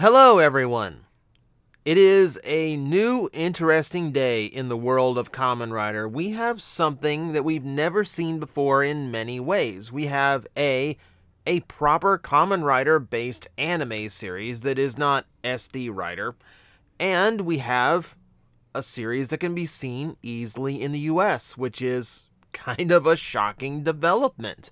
Hello, everyone. It is a new, interesting day in the world of Kamen Rider. We have something that we've never seen before in many ways. We have a proper Kamen Rider based anime series that is not SD Rider, and we have a series that can be seen easily in the US, which is kind of a shocking development.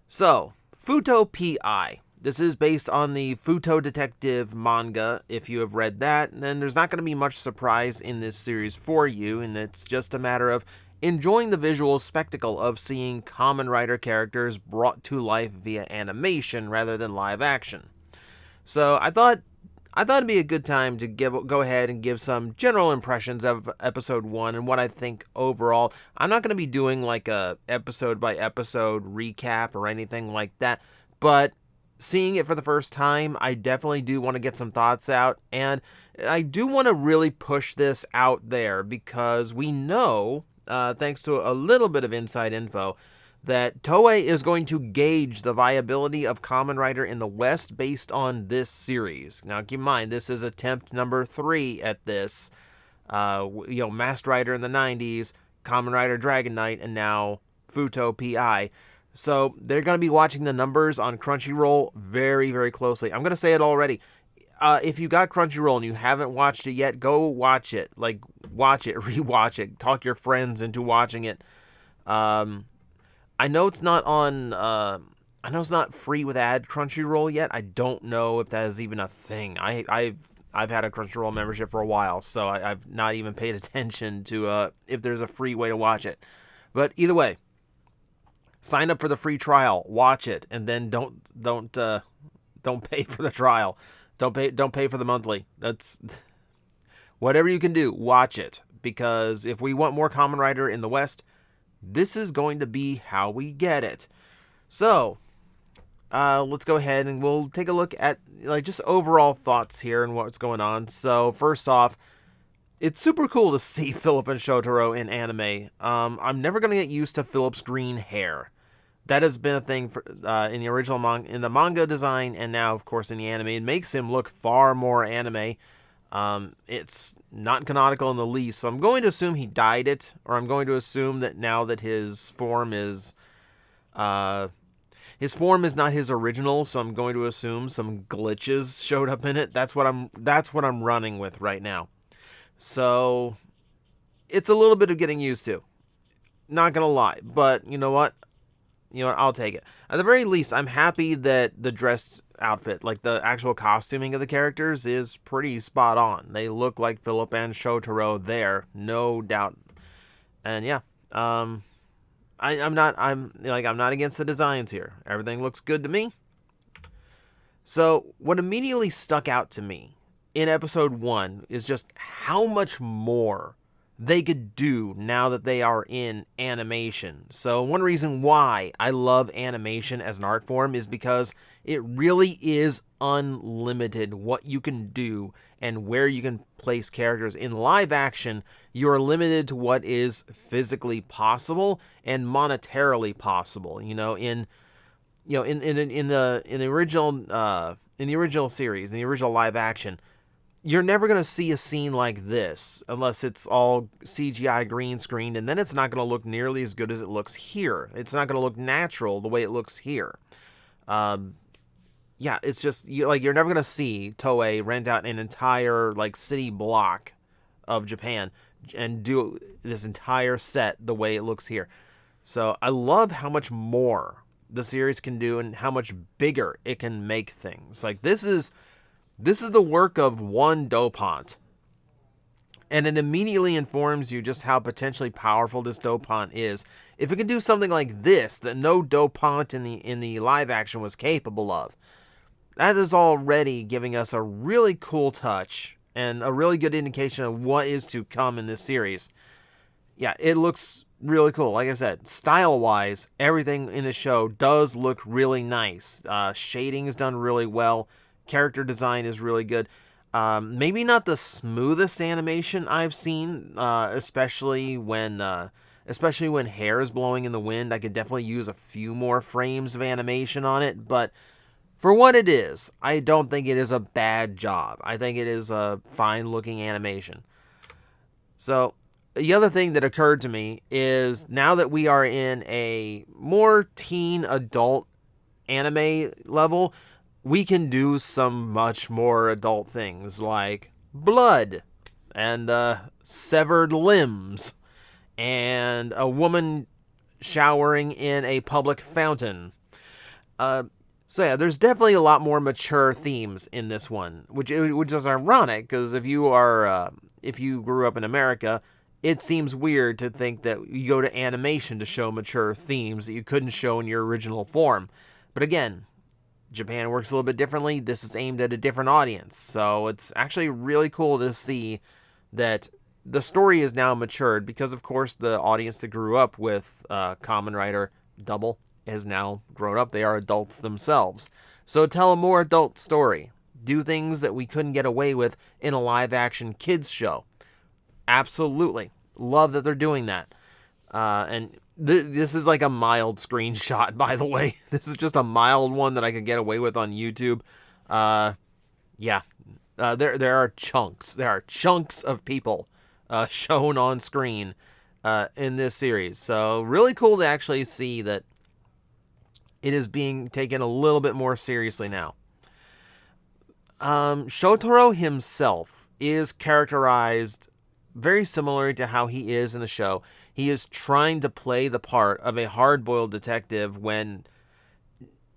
So, Futo P.I. This is based on the Futo Detective manga. If you have read that, then there's not going to be much surprise in this series for you, and it's just a matter of enjoying the visual spectacle of seeing Kamen Rider characters brought to life via animation rather than live action. So I thought it'd be a good time to go ahead and give some general impressions of episode 1 and what I think overall. I'm not going to be doing like a episode by episode recap or anything like that, but seeing it for the first time, I definitely do want to get some thoughts out, and I do want to really push this out there because we know, thanks to a little bit of inside info, that Toei is going to gauge the viability of Kamen Rider in the West based on this series. Now, keep in mind, this is attempt number 3 at this. Masked Rider in the 90s, Kamen Rider Dragon Knight, and now Futo P.I. So they're going to be watching the numbers on Crunchyroll very, very closely. I'm going to say it already. If you got Crunchyroll and you haven't watched it yet, go watch it. Like, watch it, rewatch it, talk your friends into watching it. I know it's not on. I know it's not free with ad Crunchyroll yet. I don't know if that is even a thing. I've had a Crunchyroll membership for a while, so I've not even paid attention to if there's a free way to watch it. But either way, sign up for the free trial, watch it, and then don't pay for the trial. Don't pay for the monthly. That's whatever you can do. Watch it, because if we want more Kamen Rider in the West, this is going to be how we get it. So, let's go ahead and we'll take a look at just overall thoughts here and what's going on. So, first off, it's super cool to see Philip and Shotaro in anime. I'm never gonna get used to Philip's green hair. That has been a thing for, in the original in the manga design, and now, of course, in the anime. It makes him look far more anime. It's not canonical in the least, so I'm going to assume he dyed it, or I'm going to assume that now that his form is not his original, so I'm going to assume some glitches showed up in it. That's what I'm running with right now. So it's a little bit of getting used to. Not gonna lie, but you know what? I'll take it. At the very least, I'm happy that the dress outfit, like the actual costuming of the characters, is pretty spot on. They look like Philip and Shotaro there, no doubt. And yeah, I'm not against the designs here. Everything looks good to me. So what immediately stuck out to me in episode 1 is just how much more they could do now that they are in animation. So one reason why I love animation as an art form is because it really is unlimited what you can do and where you can place characters. In live action, you're limited to what is physically possible and monetarily possible. In the original series, in the original live action, you're never going to see a scene like this unless it's all CGI green screened, and then it's not going to look nearly as good as it looks here. It's not going to look natural the way it looks here. It's just you're never going to see Toei rent out an entire city block of Japan and do this entire set the way it looks here. So I love how much more the series can do and how much bigger it can make things. This is the work of one Dopant, and it immediately informs you just how potentially powerful this Dopant is. If it can do something like this that no Dopant in the live action was capable of, that is already giving us a really cool touch and a really good indication of what is to come in this series. Yeah, it looks really cool. Like I said, style-wise, everything in the show does look really nice. Shading is done really well. Character design is really good. Maybe not the smoothest animation I've seen, especially when hair is blowing in the wind. I could definitely use a few more frames of animation on it, but For what it is, I don't think it is a bad job. I think it is a fine-looking animation. So, the other thing that occurred to me is now that we are in a more teen adult anime level, we can do some much more adult things like blood and severed limbs and a woman showering in a public fountain. So yeah, there's definitely a lot more mature themes in this one, which is ironic because if you grew up in America, it seems weird to think that you go to animation to show mature themes that you couldn't show in your original form. But again, Japan works a little bit differently. This is aimed at a different audience, so it's actually really cool to see that the story is now matured because, of course, the audience that grew up with Kamen Rider Double has now grown up. They are adults themselves. So tell a more adult story. Do things that we couldn't get away with in a live-action kids show. Absolutely. Love that they're doing that. And this is like a mild screenshot, by the way. This is just a mild one that I could get away with on YouTube. Yeah. There are chunks. There are chunks of people shown on screen in this series. So really cool to actually see that it is being taken a little bit more seriously now. Shotaro himself is characterized very similar to how he is in the show. He is trying to play the part of a hard-boiled detective when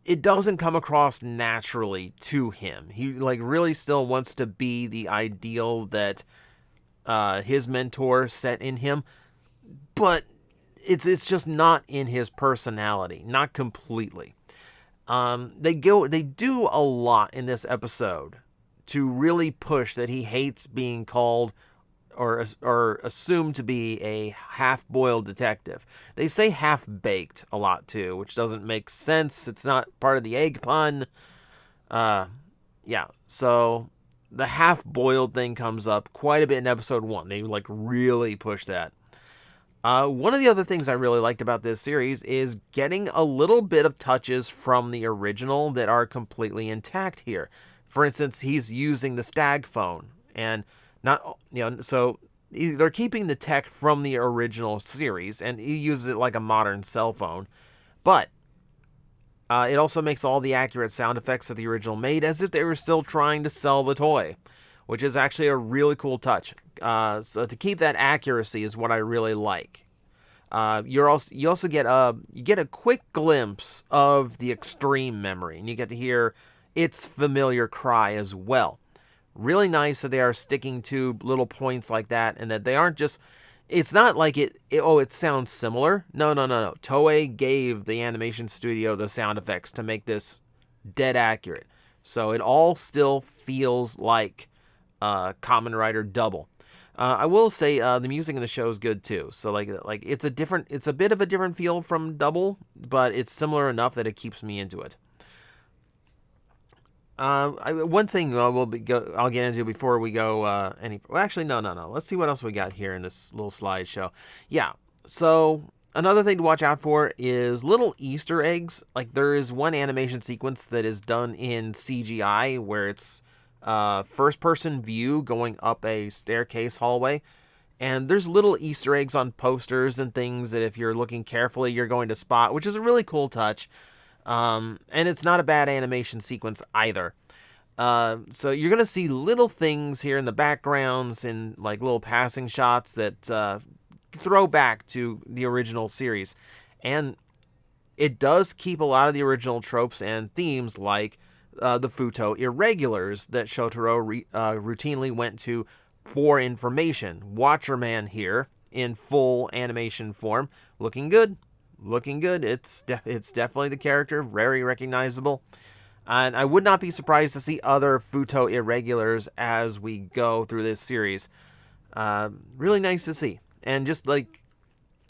it doesn't come across naturally to him. He really still wants to be the ideal that his mentor set in him, but it's just not in his personality, not completely. They do a lot in this episode to really push that he hates being called or assumed to be a half-boiled detective. They say half-baked a lot too, which doesn't make sense. It's not part of the egg pun. Yeah, so the half-boiled thing comes up quite a bit in episode 1. They really push that. One of the other things I really liked about this series is getting a little bit of touches from the original that are completely intact here. For instance, he's using the stag phone, and so they're keeping the tech from the original series, and he uses it like a modern cell phone, but it also makes all the accurate sound effects that the original made as if they were still trying to sell the toy, which is actually a really cool touch. So to keep that accuracy is what I really like. You also get a quick glimpse of the extreme memory, and you get to hear its familiar cry as well. Really nice that they are sticking to little points like that, and that they aren't just. It's not like it sounds similar. No. Toei gave the animation studio the sound effects to make this dead accurate, so it all still feels like Kamen Rider Double. I will say the music in the show is good too. So it's a bit of a different feel from Double, but it's similar enough that it keeps me into it. One thing I'll get into before we go actually no. Let's see what else we got here in this little slideshow. Yeah. So another thing to watch out for is little Easter eggs. Like there is one animation sequence that is done in CGI where it's first-person view going up a staircase hallway, and there's little Easter eggs on posters and things that if you're looking carefully you're going to spot, which is a really cool touch. And it's not a bad animation sequence either. So you're gonna see little things here in the backgrounds and little passing shots that throw back to the original series, and it does keep a lot of the original tropes and themes like the Futo irregulars that Shotaro routinely went to for information. Watcherman here in full animation form, looking good. It's definitely the character, very recognizable, and I would not be surprised to see other Futo irregulars as we go through this series. Really nice to see, and just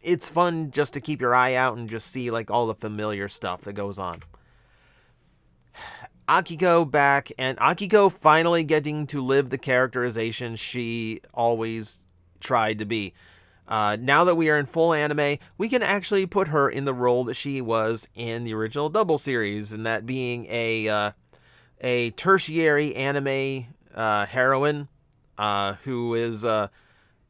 it's fun just to keep your eye out and just see all the familiar stuff that goes on. Akiko back, and Akiko finally getting to live the characterization she always tried to be. Now that we are in full anime, we can actually put her in the role that she was in the original Double series, and that being a tertiary anime heroine who is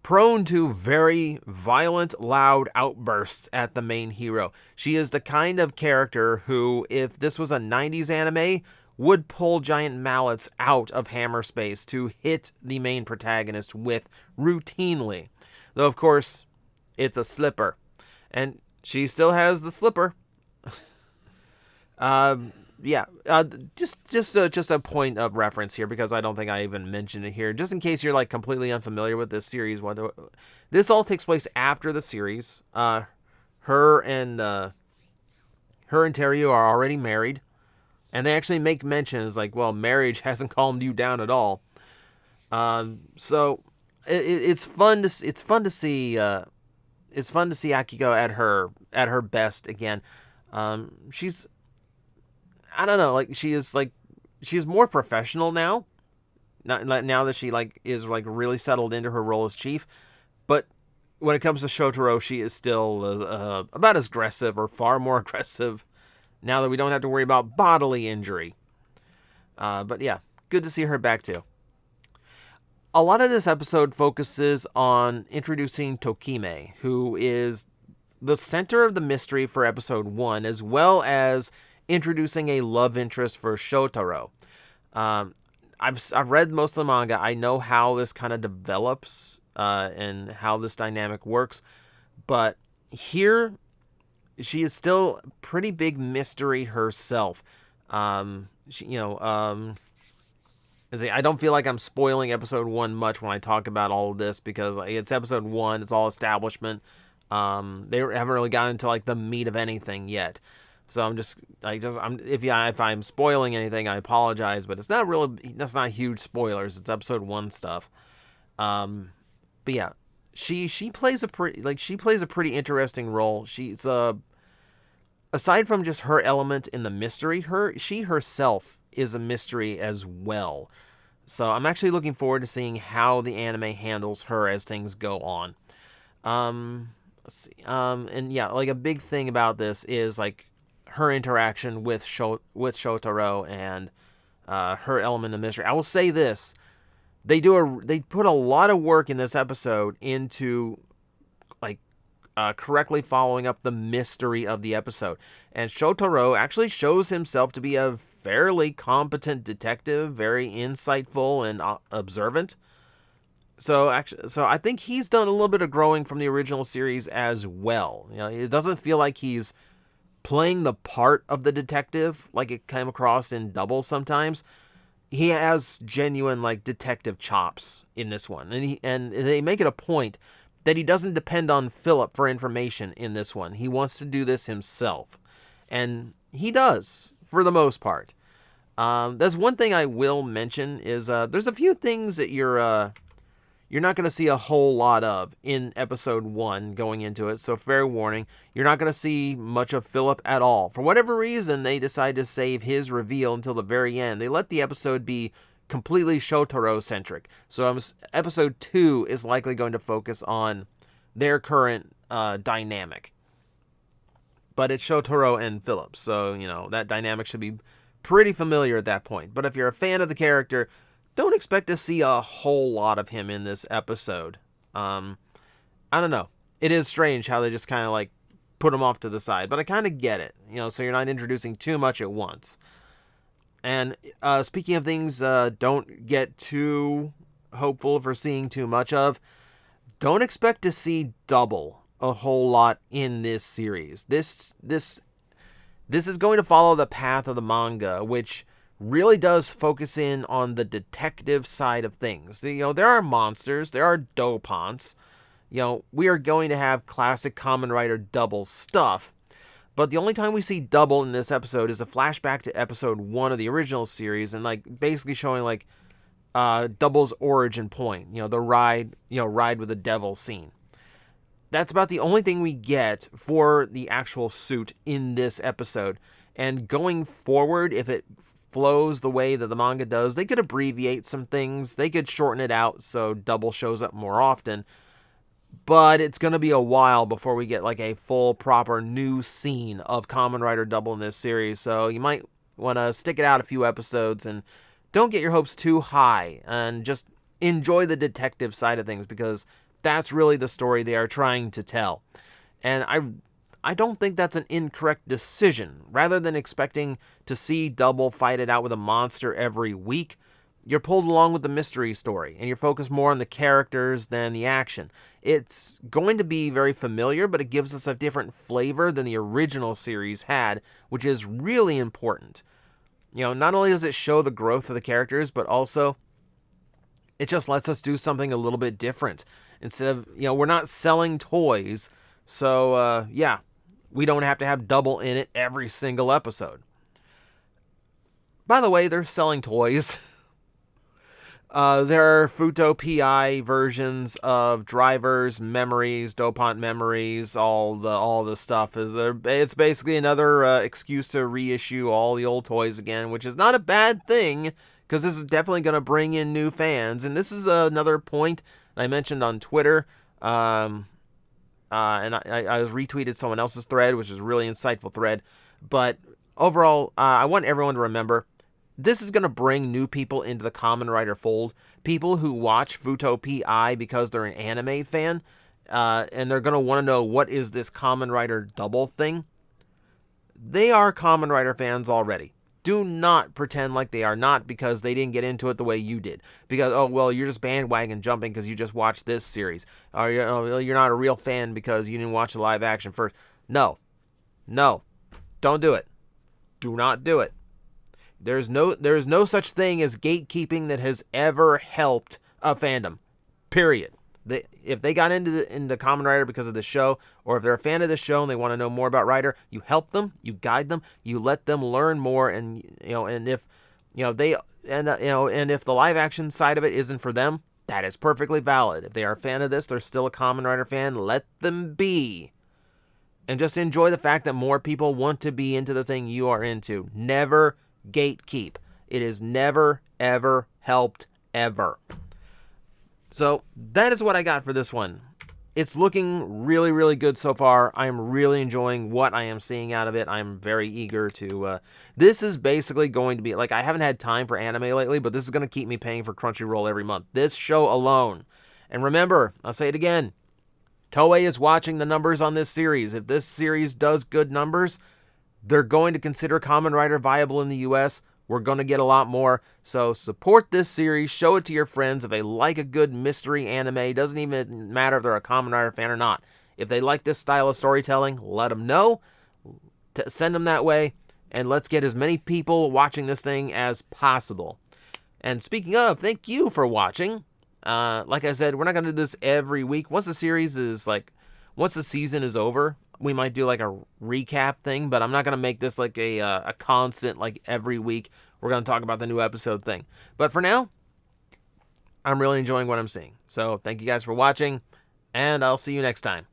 prone to very violent, loud outbursts at the main hero. She is the kind of character who, if this was a 90s anime, would pull giant mallets out of hammer space to hit the main protagonist with routinely. Though, of course, it's a slipper. And she still has the slipper. Yeah, just a point of reference here, because I don't think I even mentioned it here. Just in case you're like completely unfamiliar with this series, this all takes place after the series. Her and Teruo are already married, and they actually make mentions like, well, marriage hasn't calmed you down at all. So it's fun to see. It's fun to see Akiko at her best again. She's, I don't know, like she's more professional now. Now that she is really settled into her role as chief, but when it comes to Shotaro, she is still about as aggressive, or far more aggressive, now that we don't have to worry about bodily injury. But yeah, good to see her back too. A lot of this episode focuses on introducing Tokime, who is the center of the mystery for episode 1, as well as introducing a love interest for Shotaro. I've read most of the manga. I know how this kind of develops and how this dynamic works, but here she is still a pretty big mystery herself. I don't feel like I'm spoiling episode 1 much when I talk about all of this, because it's episode 1. It's all establishment. They haven't really gotten into the meat of anything yet. So if I'm spoiling anything, I apologize, but that's not huge spoilers. It's episode 1 stuff. But yeah, she plays a pretty interesting role. She's aside from just her element in the mystery, she herself is a mystery as well. So I'm actually looking forward to seeing how the anime handles her as things go on. Let's see. And yeah, a big thing about this is her interaction with Shotaro and her element of mystery. I will say this: they put a lot of work in this episode into correctly following up the mystery of the episode. And Shotaro actually shows himself to be a fairly competent detective, very insightful and observant. So I think he's done a little bit of growing from the original series as well. It doesn't feel like he's playing the part of the detective like it came across in Double sometimes. He has genuine detective chops in this one, and they make it a point that he doesn't depend on Philip for information in this one. He wants to do this himself, and he does for the most part. That's one thing I will mention is there's a few things that you're not going to see a whole lot of in episode 1 going into it. So fair warning, you're not going to see much of Philip at all. For whatever reason, they decide to save his reveal until the very end. They let the episode be completely Shotaro-centric. So episode 2 is likely going to focus on their current dynamic. But it's Shotaro and Philip, so, that dynamic should be pretty familiar at that point. But if you're a fan of the character, don't expect to see a whole lot of him in this episode. I don't know. It is strange how they just kind of put him off to the side, but I kind of get it. So you're not introducing too much at once. And speaking of things, don't get too hopeful for seeing too much of. Don't expect to see Double a whole lot in this series. This is going to follow the path of the manga, which really does focus in on the detective side of things. There are monsters, there are dopants. We are going to have classic Kamen Rider Double stuff. But the only time we see Double in this episode is a flashback to episode 1 of the original series, and basically showing Double's origin point. The ride with the devil scene. That's about the only thing we get for the actual suit in this episode. And going forward, if it flows the way that the manga does, they could abbreviate some things. They could shorten it out so Double shows up more often. but it's going to be a while before we get like a full proper new scene of Kamen Rider Double in this series, so you might want to stick it out a few episodes and don't get your hopes too high and just enjoy the detective side of things, because that's really the story they are trying to tell. And I don't think that's an incorrect decision. Rather than expecting to see Double fight it out with a monster every week, you're pulled along with the mystery story, and you're focused more on the characters than the action. It's going to be very familiar, but it gives us a different flavor than the original series had, which is really important. You know, not only does it show the growth of the characters, but also it just lets us do something a little bit different. Instead of, you know, we're not selling toys, so yeah, we don't have to have Double in it every single episode. By the way, they're selling toys. There are Futo P.I versions of drivers, memories, Dopant memories, all the stuff. It's basically another excuse to reissue all the old toys again, which is not a bad thing, because this is definitely going to bring in new fans. And this is another point I mentioned on Twitter. And I was retweeted someone else's thread, which is a really insightful thread. But overall, I want everyone to remember, this is going to bring new people into the Kamen Rider fold. People who watch Futo P.I because they're an anime fan, and they're going to want to know, what is this Kamen Rider Double thing? They are Kamen Rider fans already. Do not pretend like they are not because they didn't get into it the way you did. Because, oh, well, you're just bandwagon jumping because you just watched this series. Or you're not a real fan because you didn't watch the live action first. No. No. Don't do it. Do not do it. There is no such thing as gatekeeping that has ever helped a fandom. Period. If they got into Kamen Rider because of the show, or if they're a fan of the show and they want to know more about Rider, you help them, you guide them, you let them learn more, and if if the live action side of it isn't for them, that is perfectly valid. If they are a fan of this, they're still a Kamen Rider fan, let them be. And just enjoy the fact that more people want to be into the thing you are into. Never gatekeep. It is never, ever helped, ever. So that is what I got for this one. It's looking really, really good so far. I am really enjoying what I am seeing out of it. I'm very eager to... this is basically going to be... Like, I haven't had time for anime lately, but this is going to keep me paying for Crunchyroll every month. This show alone. And remember, I'll say it again, Toei is watching the numbers on this series. If this series does good numbers, they're going to consider Kamen Rider viable in the US. We're going to get a lot more. So support this series. Show it to your friends. If they like a good mystery anime, doesn't even matter if they're a Kamen Rider fan or not. If they like this style of storytelling, let them know. Send them that way. And let's get as many people watching this thing as possible. And speaking of, thank you for watching. Like I said, we're not going to do this every week. Once the season is over, we might do like a recap thing, but I'm not going to make this like a constant, like every week we're going to talk about the new episode thing. But for now, I'm really enjoying what I'm seeing. So thank you guys for watching, and I'll see you next time.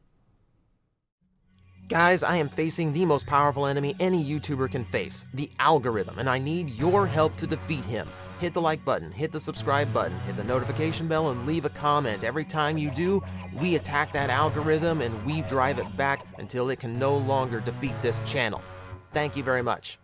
Guys, I am facing the most powerful enemy any YouTuber can face, the algorithm, and I need your help to defeat him. Hit the like button, hit the subscribe button, hit the notification bell, and leave a comment. Every time you do, we attack that algorithm and we drive it back until it can no longer defeat this channel. Thank you very much.